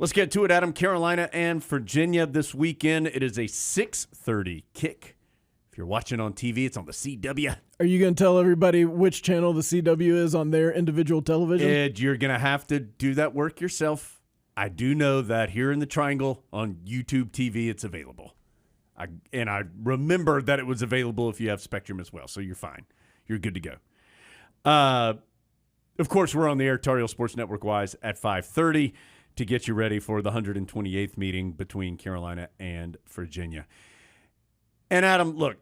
Let's get to it, Adam. Carolina and Virginia this weekend. It is a 6:30 kick. If you're watching on TV, it's on the CW. Are you going to tell everybody which channel the CW is on their individual television? Ed, you're going to have to do that work yourself. I do know that here in the Triangle on YouTube TV, it's available. I remember that it was available if you have Spectrum as well, so you're fine. You're good to go. Of course, we're on the air, Tar Heel Sports Network-wise, at 5:30 to get you ready for the 128th meeting between Carolina and Virginia. And, Adam, look,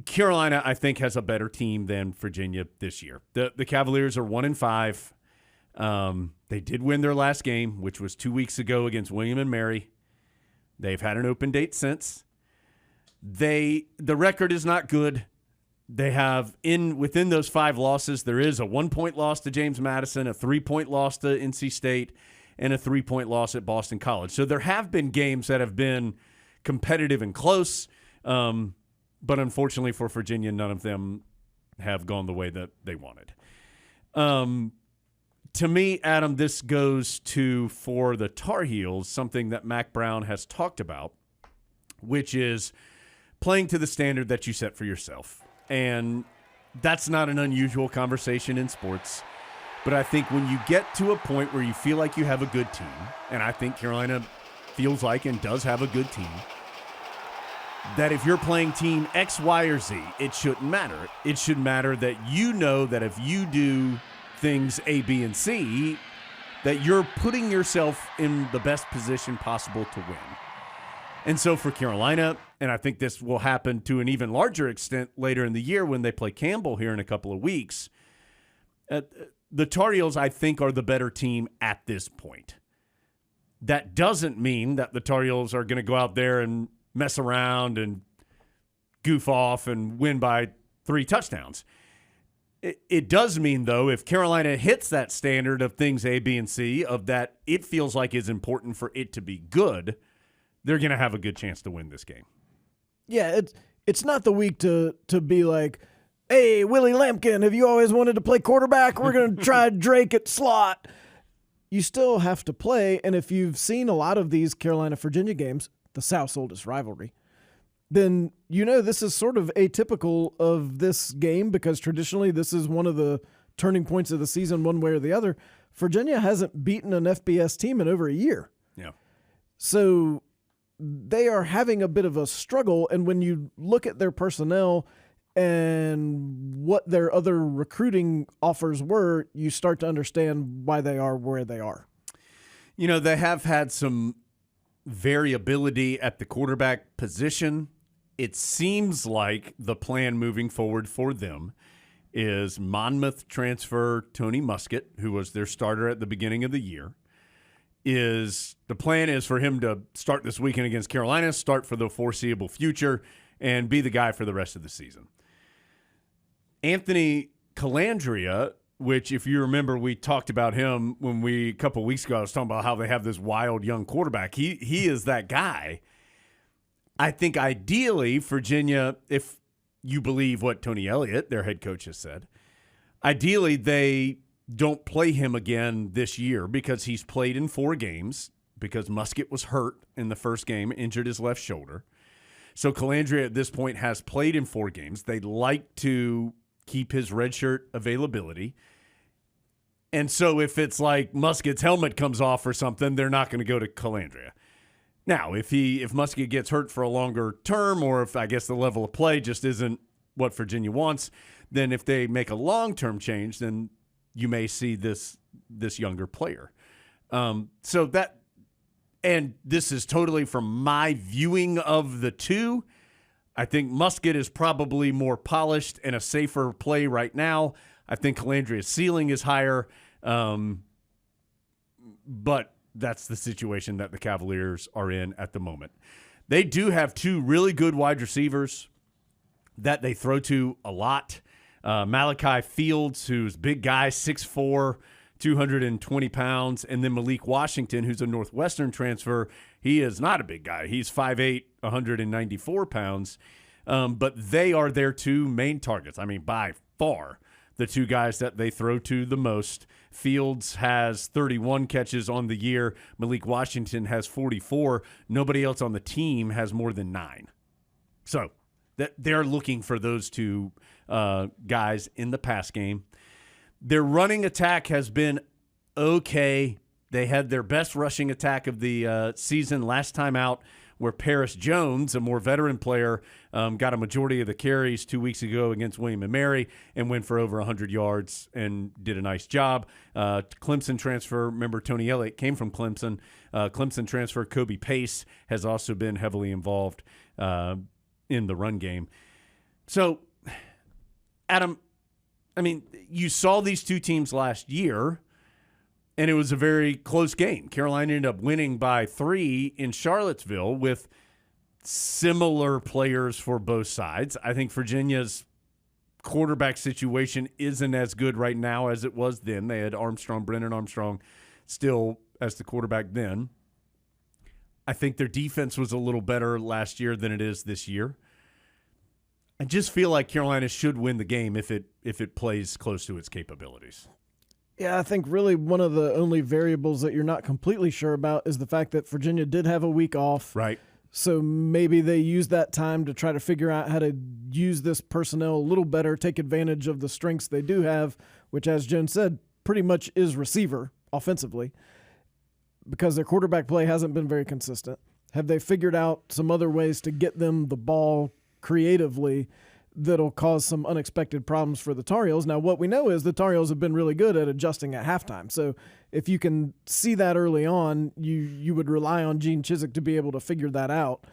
Carolina, I think, has a better team than Virginia this year. The Cavaliers are 1-5. They did win their last game, which was 2 weeks ago against William and Mary. They've had an open date since. The record is not good. They have within those 5 losses, there is a 1-point loss to James Madison, a 3-point loss to NC State, and a 3-point loss at Boston College. So there have been games that have been competitive and close, but unfortunately for Virginia, none of them have gone the way that they wanted. To me, Adam, this goes to, for the Tar Heels, something that Mack Brown has talked about, which is playing to the standard that you set for yourself. And that's not an unusual conversation in sports. But I think when you get to a point where you feel like you have a good team, and I think Carolina feels like and does have a good team, that if you're playing team X, Y, or Z, it shouldn't matter. It should matter that you know that if you do things A, B, and C, that you're putting yourself in the best position possible to win. And so for Carolina, and I think this will happen to an even larger extent later in the year when they play Campbell here in a couple of weeks, the Tar Heels, I think, are the better team at this point. That doesn't mean that the Tar Heels are going to go out there and mess around and goof off and win by 3 touchdowns. It does mean, though, if Carolina hits that standard of things A, B, and C, of that it feels like is important for it to be good, they're going to have a good chance to win this game. Yeah, it's not the week to be like, hey, Willie Lampkin, have you always wanted to play quarterback? We're going to try Drake at slot. You still have to play, and if you've seen a lot of these Carolina-Virginia games, the South's oldest rivalry, then you know this is sort of atypical of this game because traditionally this is one of the turning points of the season one way or the other. Virginia hasn't beaten an FBS team in over a year. Yeah. So they are having a bit of a struggle, and when you look at their personnel and what their other recruiting offers were, you start to understand why they are where they are. You know, they have had some variability at the quarterback position. It seems like the plan moving forward for them is Monmouth transfer Tony Muskett, who was their starter at the beginning of the year. The plan is for him to start this weekend against Carolina, start for the foreseeable future, and be the guy for the rest of the season. Anthony Calandria, which if you remember, we talked about him when a couple of weeks ago, I was talking about how they have this wild young quarterback. He is that guy. I think ideally Virginia, if you believe what Tony Elliott, their head coach, has said, ideally they don't play him again this year because he's played in 4 games because Muskett was hurt in the first game, injured his left shoulder. So Calandria at this point has played in 4 games. They'd like to keep his redshirt availability. And so if it's like Muskett's helmet comes off or something, they're not going to go to Calandria. Now, if Muskett gets hurt for a longer term, or if I guess the level of play just isn't what Virginia wants, then if they make a long-term change, then you may see this younger player. So that, and this is totally from my viewing of the two. I think Muskett is probably more polished and a safer play right now. I think Calandria's ceiling is higher, but that's the situation that the Cavaliers are in at the moment. They do have 2 really good wide receivers that they throw to a lot. Malachi Fields, who's big guy, 6'4", 220 pounds, and then Malik Washington, who's a Northwestern transfer. He is not a big guy. He's 5'8", 194 pounds. But they are their 2 main targets. I mean, by far, the 2 guys that they throw to the most. Fields has 31 catches on the year. Malik Washington has 44. Nobody else on the team has more than 9. So they're looking for those two guys in the pass game. Their running attack has been okay. They had their best rushing attack of the season last time out, where Paris Jones, a more veteran player, got a majority of the carries 2 weeks ago against William & Mary and went for over 100 yards and did a nice job. Clemson transfer, remember Tony Elliott came from Clemson. Clemson transfer Kobe Pace has also been heavily involved in the run game. So, Adam, I mean, you saw these two teams last year, and it was a very close game. Carolina ended up winning by 3 in Charlottesville with similar players for both sides. I think Virginia's quarterback situation isn't as good right now as it was then. They had Brennan Armstrong still as the quarterback then. I think their defense was a little better last year than it is this year. I just feel like Carolina should win the game if it plays close to its capabilities. Yeah, I think really one of the only variables that you're not completely sure about is the fact that Virginia did have a week off. Right. So maybe they used that time to try to figure out how to use this personnel a little better, take advantage of the strengths they do have, which, as Jen said, pretty much is receiver offensively, because their quarterback play hasn't been very consistent. Have they figured out some other ways to get them the ball creatively that'll cause some unexpected problems for the Tar Heels? Now, what we know is the Tar Heels have been really good at adjusting at halftime. So if you can see that early on, you would rely on Gene Chizik to be able to figure that out.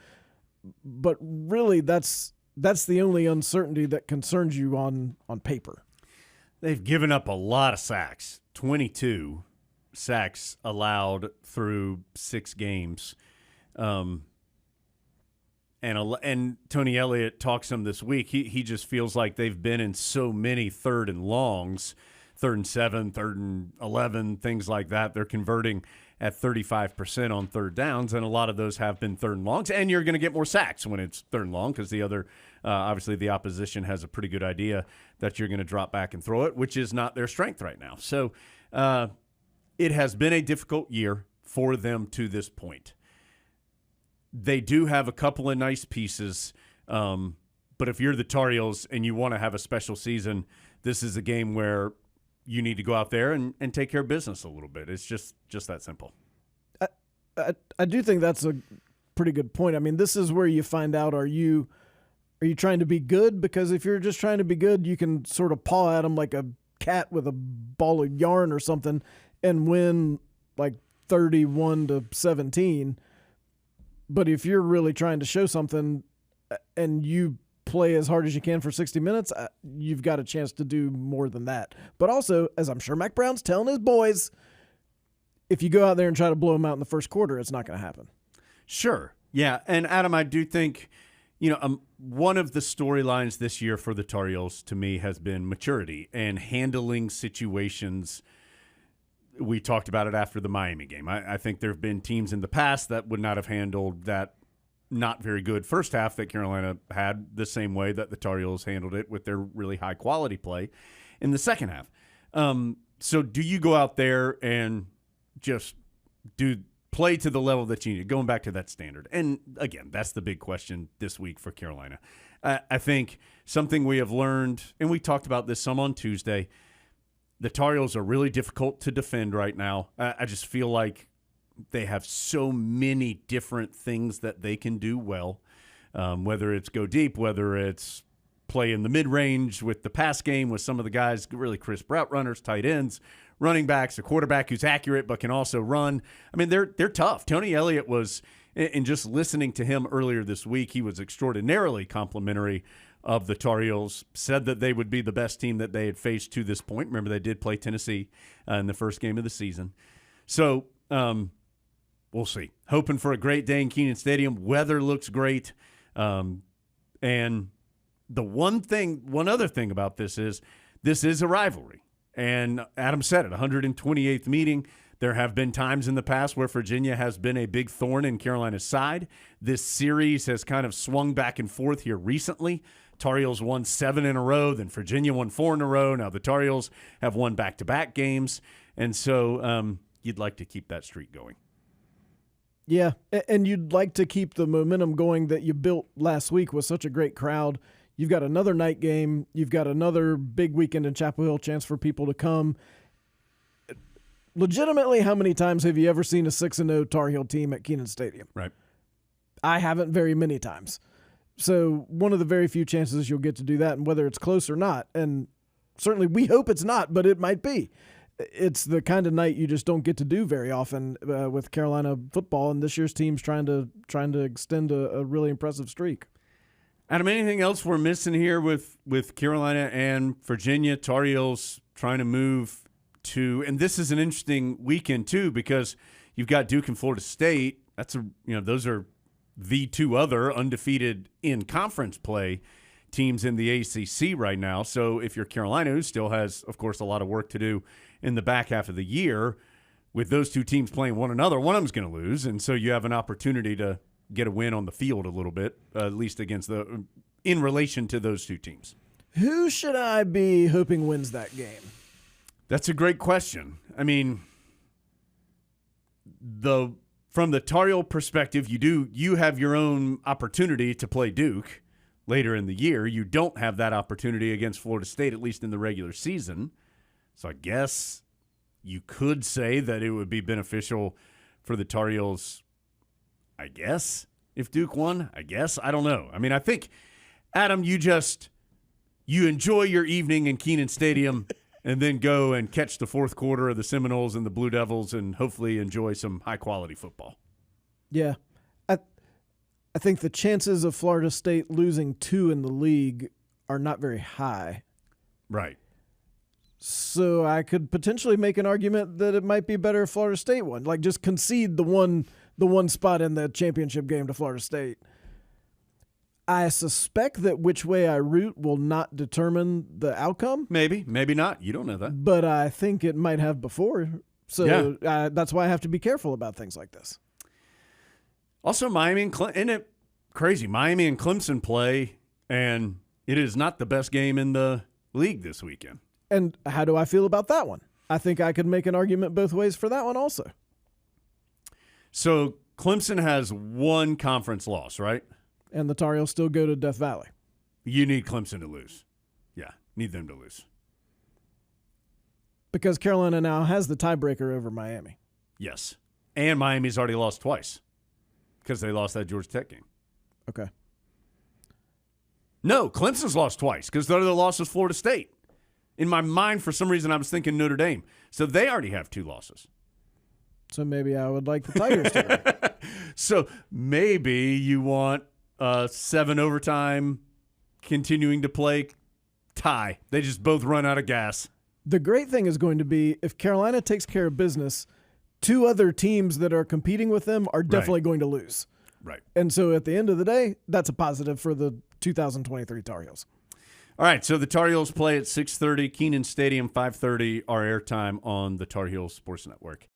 But really, that's the only uncertainty that concerns you on paper. They've given up a lot of sacks, 22 sacks allowed through 6 games. And Tony Elliott talks to him this week. He just feels like they've been in so many 3rd and longs, 3rd and 7, 3rd and 11, things like that. They're converting at 35% on 3rd downs, and a lot of those have been 3rd and longs. And you're going to get more sacks when it's 3rd and long because the other, obviously the opposition has a pretty good idea that you're going to drop back and throw it, which is not their strength right now. So it has been a difficult year for them to this point. They do have a couple of nice pieces, but if you're the Tar Heels and you want to have a special season, this is a game where you need to go out there and take care of business a little bit. It's just that simple. I do think that's a pretty good point. I mean, this is where you find out, are you trying to be good? Because if you're just trying to be good, you can sort of paw at them like a cat with a ball of yarn or something and win like 31-17. But if you're really trying to show something and you play as hard as you can for 60 minutes, you've got a chance to do more than that. But also, as I'm sure Mac Brown's telling his boys, if you go out there and try to blow them out in the first quarter, it's not going to happen. Sure. Yeah. And Adam, I do think, one of the storylines this year for the Tar Heels to me has been maturity and handling situations. We talked about it after the Miami game. I think there have been teams in the past that would not have handled that not very good first half that Carolina had the same way that the Tar Heels handled it with their really high-quality play in the second half. So do you go out there and just play to the level that you need, going back to that standard? And, again, that's the big question this week for Carolina. I think something we have learned, and we talked about this some on Tuesday, the Tar Heels are really difficult to defend right now. I just feel like they have so many different things that they can do well, whether it's go deep, whether it's play in the mid-range with the pass game with some of the guys, really crisp route runners, tight ends, running backs, a quarterback who's accurate but can also run. I mean, they're tough. Tony Elliott was, in just listening to him earlier this week, he was extraordinarily complimentary of the Tar Heels, said that they would be the best team that they had faced to this point. Remember, they did play Tennessee in the first game of the season. So we'll see. Hoping for a great day in Kenan Stadium. Weather looks great. And the one other thing about this is a rivalry. And Adam said it, 128th meeting. There have been times in the past where Virginia has been a big thorn in Carolina's side. This series has kind of swung back and forth here recently. Tar Heels won 7 in a row, then Virginia won 4 in a row. Now the Tar Heels have won back-to-back games. And so you'd like to keep that streak going. Yeah, and you'd like to keep the momentum going that you built last week with such a great crowd. You've got another night game. You've got another big weekend in Chapel Hill, chance for people to come. Legitimately, how many times have you ever seen a 6-0 Tar Heel team at Kenan Stadium? Right. I haven't very many times. So one of the very few chances you'll get to do that, and whether it's close or not, and certainly we hope it's not, but it might be. It's the kind of night you just don't get to do very often with Carolina football, and this year's team's trying to extend a really impressive streak. Adam, anything else we're missing here with Carolina and Virginia? Tar Heels trying to move to, and this is an interesting weekend too because you've got Duke and Florida State. Those are the two other undefeated in conference play teams in the ACC right now. So if you're Carolina, who still has, of course, a lot of work to do in the back half of the year, with those two teams playing one another, one of them's going to lose, and so you have an opportunity to get a win on the field a little bit, at least in relation to those two teams. Who should I be hoping wins that game? That's a great question. I mean, from the Tar Heel perspective, you have your own opportunity to play Duke later in the year. You don't have that opportunity against Florida State, at least in the regular season. So I guess you could say that it would be beneficial for the Tar Heels, I guess, if Duke won. I guess. I don't know. I mean, I think, Adam, you enjoy your evening in Kenan Stadium and then go and catch the fourth quarter of the Seminoles and the Blue Devils and hopefully enjoy some high-quality football. Yeah. I think the chances of Florida State losing 2 in the league are not very high. Right. So I could potentially make an argument that it might be better if Florida State won. Like, just concede the one spot in the championship game to Florida State. I suspect that which way I root will not determine the outcome. Maybe not. You don't know that. But I think it might have before. So yeah. That's why I have to be careful about things like this. Also, Miami and Clemson, isn't it crazy? Miami and Clemson play, and it is not the best game in the league this weekend. And how do I feel about that one? I think I could make an argument both ways for that one also. So Clemson has one conference loss, right? And the Tar Heels still go to Death Valley. You need Clemson to lose. Yeah, need them to lose. Because Carolina now has the tiebreaker over Miami. Yes. And Miami's already lost twice because they lost that Georgia Tech game. Okay. No, Clemson's lost twice because the other loss was Florida State. In my mind, for some reason, I was thinking Notre Dame. So they already have 2 losses. So maybe I would like the Tigers to win. So maybe you want 7 overtime continuing to play tie. They just both run out of gas. The great thing is going to be if Carolina takes care of business, 2 other teams that are competing with them are definitely going to lose. Right. And so at the end of the day, that's a positive for the 2023 Tar Heels. All right, so the Tar Heels play at 6:30, Kenan Stadium, 5:30, our airtime on the Tar Heels Sports Network.